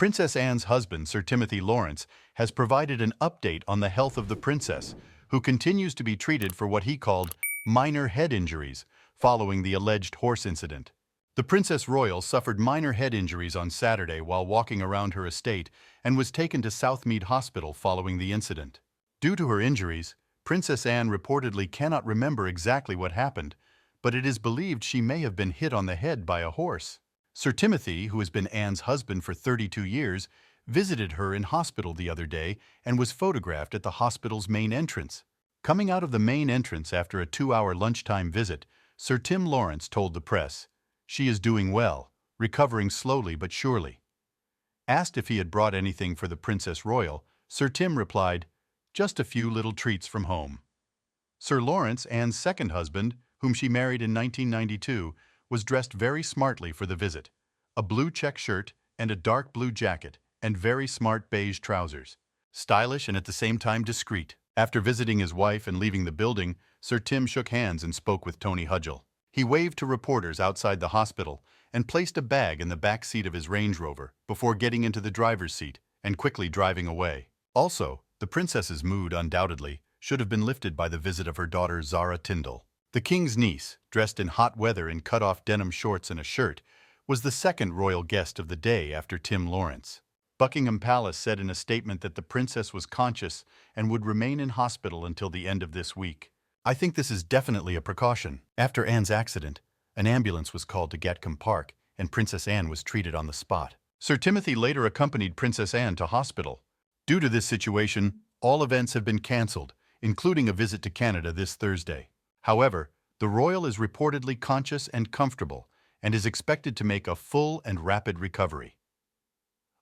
Princess Anne's husband, Sir Timothy Lawrence, has provided an update on the health of the princess, who continues to be treated for what he called minor head injuries following the alleged horse incident. The Princess Royal suffered minor head injuries on Saturday while walking around her estate and was taken to Southmead Hospital following the incident. Due to her injuries, Princess Anne reportedly cannot remember exactly what happened, but it is believed she may have been hit on the head by a horse. Sir Timothy, who has been Anne's husband for 32 years, visited her in hospital the other day and was photographed at the hospital's main entrance. Coming out of the main entrance after a 2-hour lunchtime visit, Sir Tim Lawrence told the press, "She is doing well, recovering slowly but surely." Asked if he had brought anything for the Princess Royal, Sir Tim replied, "Just a few little treats from home." Sir Lawrence, Anne's second husband, whom she married in 1992, was dressed very smartly for the visit. A blue check shirt and a dark blue jacket and very smart beige trousers. Stylish and at the same time discreet. After visiting his wife and leaving the building, Sir Tim shook hands and spoke with Tony Hudgell. He waved to reporters outside the hospital and placed a bag in the back seat of his Range Rover before getting into the driver's seat and quickly driving away. Also, the princess's mood undoubtedly should have been lifted by the visit of her daughter Zara Tindall. The king's niece, dressed in hot weather in cut-off denim shorts and a shirt, was the second royal guest of the day after Tim Lawrence. Buckingham Palace said in a statement that the princess was conscious and would remain in hospital until the end of this week. "I think this is definitely a precaution." After Anne's accident, an ambulance was called to Gatcombe Park and Princess Anne was treated on the spot. Sir Timothy later accompanied Princess Anne to hospital. Due to this situation, all events have been cancelled, including a visit to Canada this Thursday. However, the royal is reportedly conscious and comfortable and is expected to make a full and rapid recovery.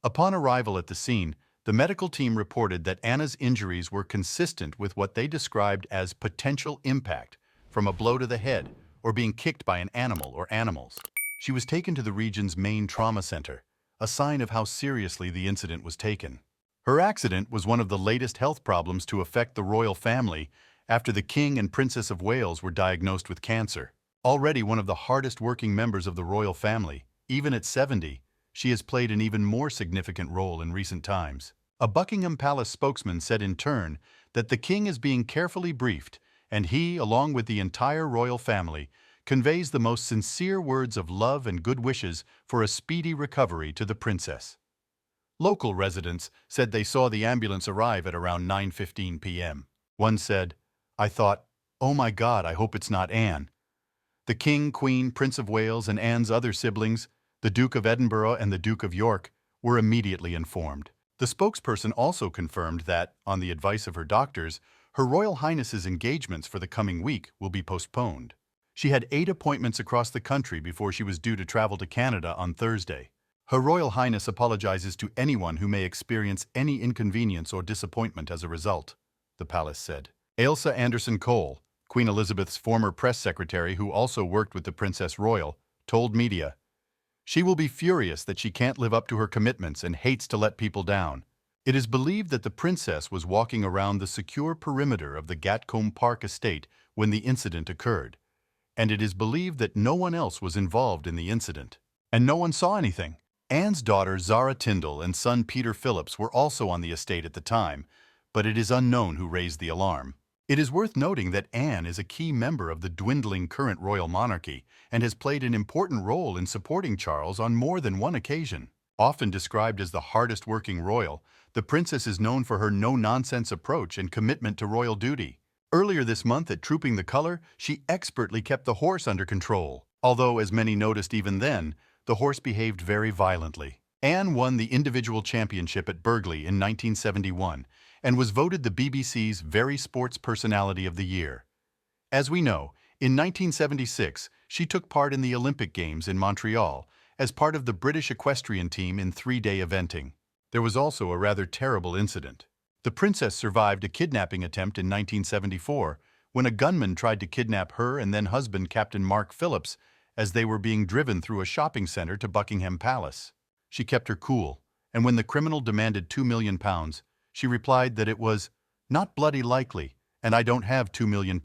Upon arrival at the scene, the medical team reported that Anna's injuries were consistent with what they described as potential impact from a blow to the head or being kicked by an animal or animals. She was taken to the region's main trauma center, a sign of how seriously the incident was taken. Her accident was one of the latest health problems to affect the royal family after the King and Princess of Wales were diagnosed with cancer. Already one of the hardest-working members of the royal family, even at 70, she has played an even more significant role in recent times. A Buckingham Palace spokesman said in turn that the king is being carefully briefed, and he, along with the entire royal family, conveys the most sincere words of love and good wishes for a speedy recovery to the princess. Local residents said they saw the ambulance arrive at around 9:15 p.m. One said, "I thought, oh my God, I hope it's not Anne." The King, Queen, Prince of Wales, and Anne's other siblings, the Duke of Edinburgh and the Duke of York, were immediately informed. The spokesperson also confirmed that, on the advice of her doctors, Her Royal Highness's engagements for the coming week will be postponed. She had 8 appointments across the country before she was due to travel to Canada on Thursday. Her Royal Highness apologizes to anyone who may experience any inconvenience or disappointment as a result, the palace said. Ailsa Anderson Cole, Queen Elizabeth's former press secretary who also worked with the Princess Royal, told media, "She will be furious that she can't live up to her commitments and hates to let people down." It is believed that the princess was walking around the secure perimeter of the Gatcombe Park estate when the incident occurred, and it is believed that no one else was involved in the incident. And no one saw anything. Anne's daughter Zara Tindall and son Peter Phillips were also on the estate at the time, but it is unknown who raised the alarm. It is worth noting that Anne is a key member of the dwindling current royal monarchy and has played an important role in supporting Charles on more than one occasion. Often described as the hardest-working royal, the princess is known for her no-nonsense approach and commitment to royal duty. Earlier this month at Trooping the Colour, she expertly kept the horse under control, although, as many noticed even then, the horse behaved very violently. Anne won the individual championship at Burghley in 1971 and was voted the BBC's Very Sports Personality of the Year. As we know, in 1976, she took part in the Olympic Games in Montreal as part of the British equestrian team in 3-day eventing. There was also a rather terrible incident. The princess survived a kidnapping attempt in 1974 when a gunman tried to kidnap her and then husband Captain Mark Phillips as they were being driven through a shopping centre to Buckingham Palace. She kept her cool, and when the criminal demanded £2 million, she replied that it was not bloody likely, and I don't have £2 million.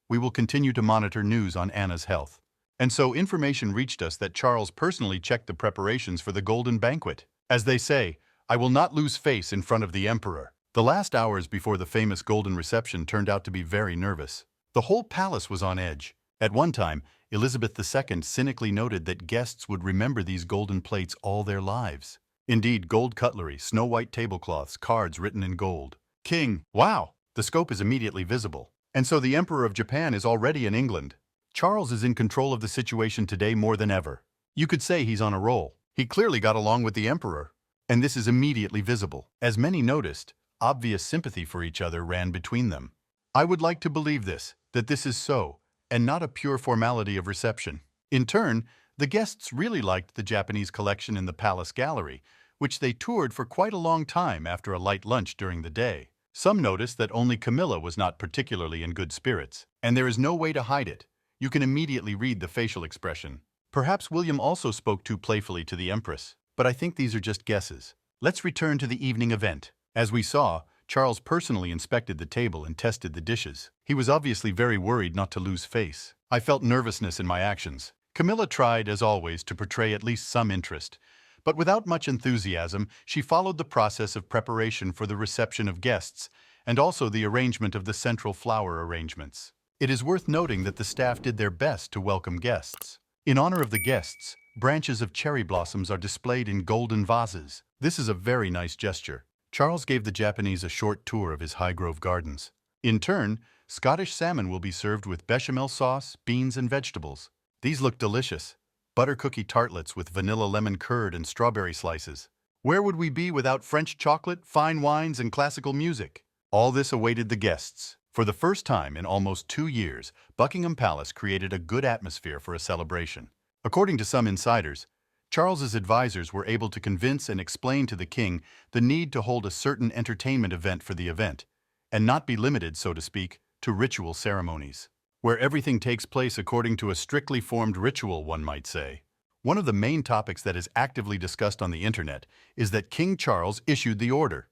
We will continue to monitor news on Anna's health. And so information reached us that Charles personally checked the preparations for the golden banquet. As they say, I will not lose face in front of the emperor. The last hours before the famous golden reception turned out to be very nervous. The whole palace was on edge. At one time, Elizabeth II cynically noted that guests would remember these golden plates all their lives. Indeed, gold cutlery, snow-white tablecloths, cards written in gold. King, wow! The scope is immediately visible. And so the Emperor of Japan is already in England. Charles is in control of the situation today more than ever. You could say he's on a roll. He clearly got along with the Emperor. And this is immediately visible. As many noticed, obvious sympathy for each other ran between them. I would like to believe that this is so, and not a pure formality of reception. In turn, the guests really liked the Japanese collection in the palace gallery, which they toured for quite a long time after a light lunch during the day. Some noticed that only Camilla was not particularly in good spirits, and there is no way to hide it. You can immediately read the facial expression. Perhaps William also spoke too playfully to the Empress, but I think these are just guesses. Let's return to the evening event. As we saw, Charles personally inspected the table and tested the dishes. He was obviously very worried not to lose face. I felt nervousness in my actions. Camilla tried, as always, to portray at least some interest, but without much enthusiasm, she followed the process of preparation for the reception of guests and also the arrangement of the central flower arrangements. It is worth noting that the staff did their best to welcome guests. In honor of the guests, branches of cherry blossoms are displayed in golden vases. This is a very nice gesture. Charles gave the Japanese a short tour of his Highgrove gardens. In turn, Scottish salmon will be served with bechamel sauce, beans, and vegetables. These look delicious. Butter cookie tartlets with vanilla lemon curd and strawberry slices. Where would we be without French chocolate, fine wines, and classical music? All this awaited the guests. For the first time in almost 2 years, Buckingham Palace created a good atmosphere for a celebration. According to some insiders, Charles's advisors were able to convince and explain to the king the need to hold a certain entertainment event for the event, and not be limited, so to speak, to ritual ceremonies, where everything takes place according to a strictly formed ritual, one might say. One of the main topics that is actively discussed on the internet is that King Charles issued the order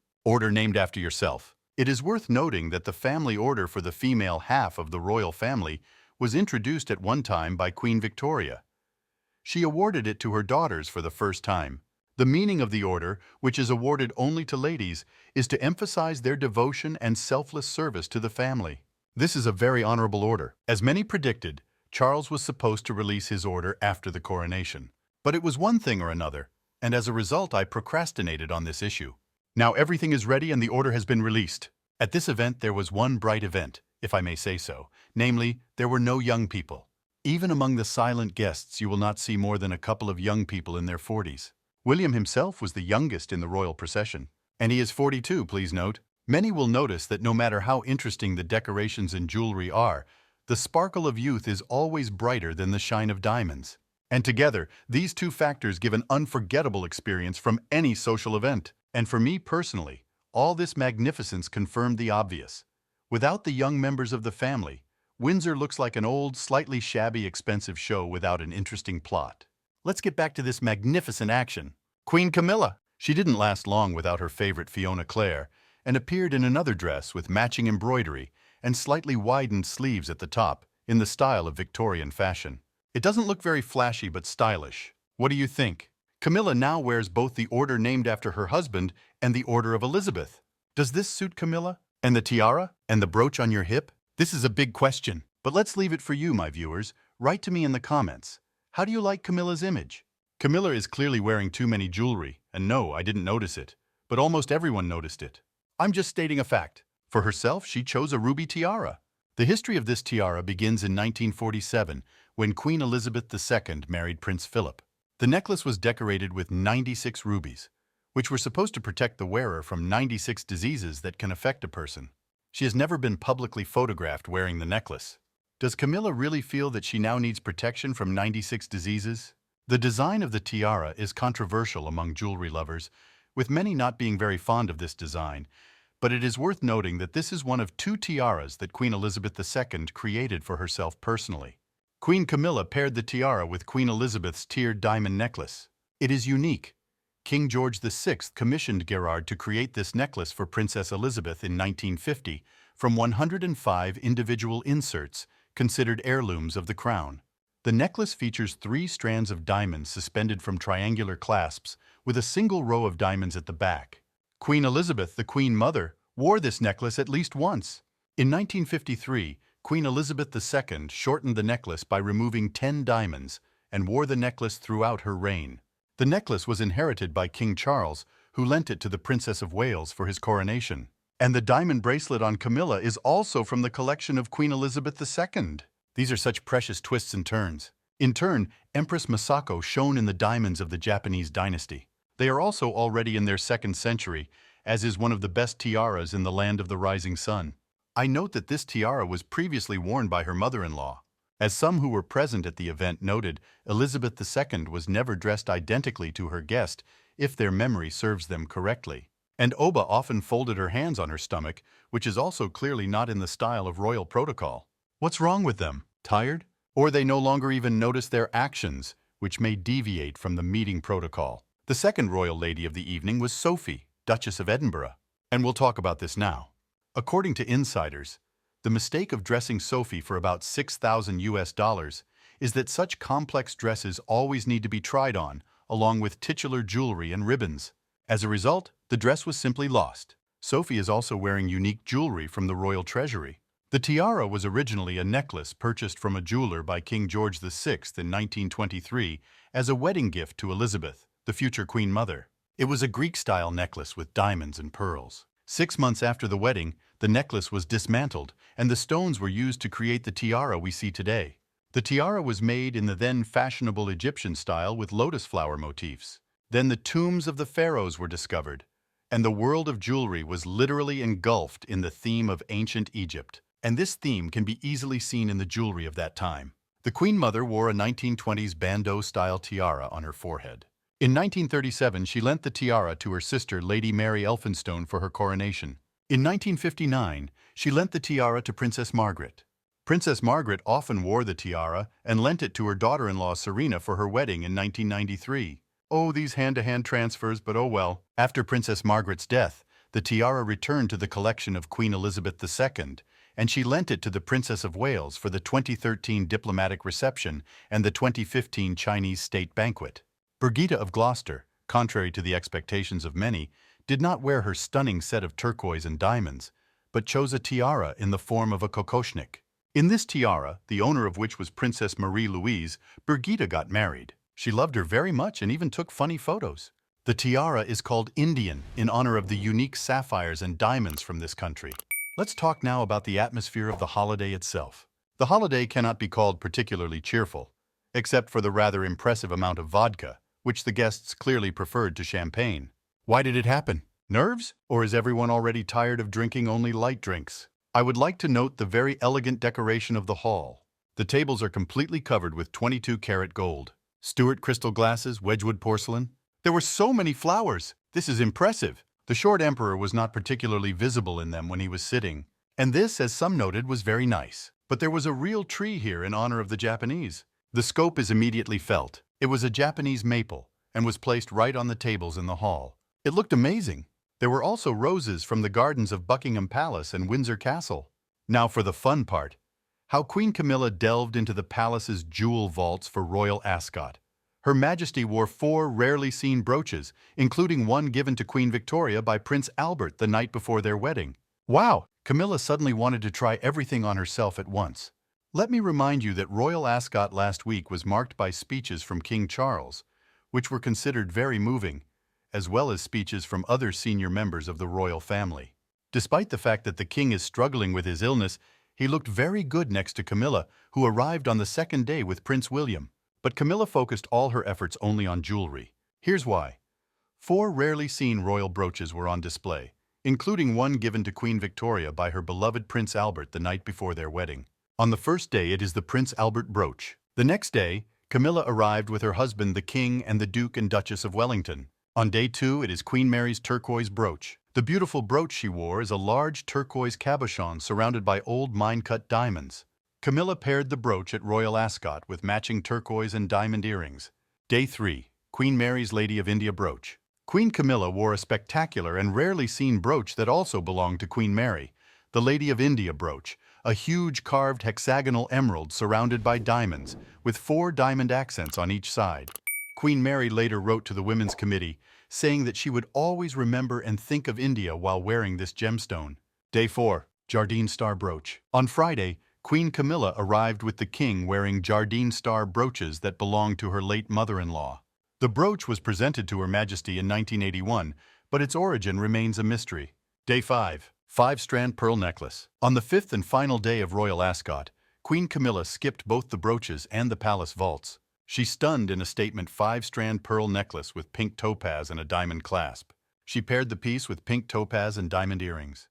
named after yourself. It is worth noting that the family order for the female half of the royal family was introduced at one time by Queen Victoria. She awarded it to her daughters for the first time. The meaning of the order, which is awarded only to ladies, is to emphasize their devotion and selfless service to the family. This is a very honorable order. As many predicted, Charles was supposed to release his order after the coronation. But it was one thing or another, and as a result I procrastinated on this issue. Now everything is ready and the order has been released. At this event there was one bright event, if I may say so, namely, there were no young people. Even among the silent guests you will not see more than a couple of young people in their 40s. William himself was the youngest in the royal procession, and he is 42, please note. Many will notice that no matter how interesting the decorations and jewelry are, the sparkle of youth is always brighter than the shine of diamonds. And together, these two factors give an unforgettable experience from any social event. And for me personally, all this magnificence confirmed the obvious. Without the young members of the family, Windsor looks like an old, slightly shabby, expensive show without an interesting plot. Let's get back to this magnificent action. Queen Camilla! She didn't last long without her favorite Fiona Clare, and appeared in another dress with matching embroidery and slightly widened sleeves at the top, in the style of Victorian fashion. It doesn't look very flashy but stylish. What do you think? Camilla now wears both the order named after her husband and the Order of Elizabeth. Does this suit Camilla? And the tiara? And the brooch on your hip? This is a big question, but let's leave it for you, my viewers. Write to me in the comments. How do you like Camilla's image? Camilla is clearly wearing too many jewelry, and no, I didn't notice it, but almost everyone noticed it. I'm just stating a fact. For herself, she chose a ruby tiara. The history of this tiara begins in 1947, when Queen Elizabeth II married Prince Philip. The necklace was decorated with 96 rubies, which were supposed to protect the wearer from 96 diseases that can affect a person. She has never been publicly photographed wearing the necklace. Does Camilla really feel that she now needs protection from 96 diseases? The design of the tiara is controversial among jewelry lovers, with many not being very fond of this design, but it is worth noting that this is one of 2 tiaras that Queen Elizabeth II created for herself personally. Queen Camilla paired the tiara with Queen Elizabeth's tiered diamond necklace. It is unique. King George VI commissioned Gerard to create this necklace for Princess Elizabeth in 1950 from 105 individual inserts considered heirlooms of the crown. The necklace features 3 strands of diamonds suspended from triangular clasps, with a single row of diamonds at the back. Queen Elizabeth, the Queen Mother, wore this necklace at least once. In 1953, Queen Elizabeth II shortened the necklace by removing 10 diamonds and wore the necklace throughout her reign. The necklace was inherited by King Charles, who lent it to the Princess of Wales for his coronation. And the diamond bracelet on Camilla is also from the collection of Queen Elizabeth II. These are such precious twists and turns. In turn, Empress Masako shone in the diamonds of the Japanese dynasty. They are also already in their 2nd century, as is one of the best tiaras in the land of the rising sun. I note that this tiara was previously worn by her mother-in-law. As some who were present at the event noted, Elizabeth II was never dressed identically to her guest, if their memory serves them correctly. And Oba often folded her hands on her stomach, which is also clearly not in the style of royal protocol. What's wrong with them? Tired? Or they no longer even notice their actions, which may deviate from the meeting protocol. The second royal lady of the evening was Sophie, Duchess of Edinburgh. And we'll talk about this now. According to insiders, the mistake of dressing Sophie for about $6,000 is that such complex dresses always need to be tried on, along with titular jewelry and ribbons. As a result, the dress was simply lost. Sophie is also wearing unique jewelry from the royal treasury. The tiara was originally a necklace purchased from a jeweler by King George VI in 1923 as a wedding gift to Elizabeth, the future Queen Mother. It was a Greek-style necklace with diamonds and pearls. 6 months after the wedding, the necklace was dismantled, and the stones were used to create the tiara we see today. The tiara was made in the then fashionable Egyptian style with lotus flower motifs. Then the tombs of the pharaohs were discovered, and the world of jewelry was literally engulfed in the theme of ancient Egypt. And this theme can be easily seen in the jewelry of that time. The Queen Mother wore a 1920s bandeau-style tiara on her forehead. In 1937, she lent the tiara to her sister Lady Mary Elphinstone for her coronation. In 1959, she lent the tiara to Princess Margaret. Princess Margaret often wore the tiara and lent it to her daughter-in-law Serena for her wedding in 1993. Oh, these hand-to-hand transfers, but oh well. After Princess Margaret's death, the tiara returned to the collection of Queen Elizabeth II, and she lent it to the Princess of Wales for the 2013 diplomatic reception and the 2015 Chinese state banquet. Birgitta of Gloucester, contrary to the expectations of many, did not wear her stunning set of turquoise and diamonds, but chose a tiara in the form of a kokoshnik. In this tiara, the owner of which was Princess Marie-Louise, Birgitta got married. She loved her very much and even took funny photos. The tiara is called Indian in honor of the unique sapphires and diamonds from this country. Let's talk now about the atmosphere of the holiday itself. The holiday cannot be called particularly cheerful, except for the rather impressive amount of vodka, which the guests clearly preferred to champagne. Why did it happen? Nerves? Or is everyone already tired of drinking only light drinks? I would like to note the very elegant decoration of the hall. The tables are completely covered with 22-karat gold. Stuart crystal glasses, Wedgwood porcelain. There were so many flowers. This is impressive. The short emperor was not particularly visible in them when he was sitting, and this, as some noted, was very nice. But there was a real tree here in honor of the Japanese. The scope is immediately felt. It was a Japanese maple and was placed right on the tables in the hall. It looked amazing. There were also roses from the gardens of Buckingham Palace and Windsor Castle. Now for the fun part. How Queen Camilla delved into the palace's jewel vaults for royal ascot. Her Majesty wore 4 rarely seen brooches, including one given to Queen Victoria by Prince Albert the night before their wedding. Wow! Camilla suddenly wanted to try everything on herself at once. Let me remind you that royal ascot last week was marked by speeches from King Charles, which were considered very moving, as well as speeches from other senior members of the royal family. Despite the fact that the king is struggling with his illness, he looked very good next to Camilla, who arrived on the second day with Prince William. But Camilla focused all her efforts only on jewelry. Here's why. 4 rarely seen royal brooches were on display, including one given to Queen Victoria by her beloved Prince Albert the night before their wedding. On the first day, it is the Prince Albert brooch. The next day, Camilla arrived with her husband, the King, and the Duke and Duchess of Wellington. On day 2, it is Queen Mary's turquoise brooch. The beautiful brooch she wore is a large turquoise cabochon surrounded by old mine-cut diamonds. Camilla paired the brooch at Royal Ascot with matching turquoise and diamond earrings. Day 3, Queen Mary's Lady of India brooch. Queen Camilla wore a spectacular and rarely seen brooch that also belonged to Queen Mary, the Lady of India brooch, a huge carved hexagonal emerald surrounded by diamonds, with 4 diamond accents on each side. Queen Mary later wrote to the Women's Committee, saying that she would always remember and think of India while wearing this gemstone. Day 4. Jardine Star Brooch. On Friday, Queen Camilla arrived with the king wearing Jardine Star brooches that belonged to her late mother-in-law. The brooch was presented to Her Majesty in 1981, but its origin remains a mystery. Day 5. 5-strand pearl necklace. On the 5th and final day of royal ascot, Queen Camilla skipped both the brooches and the palace vaults. She stunned in a statement 5-strand pearl necklace with pink topaz and a diamond clasp. She paired the piece with pink topaz and diamond earrings.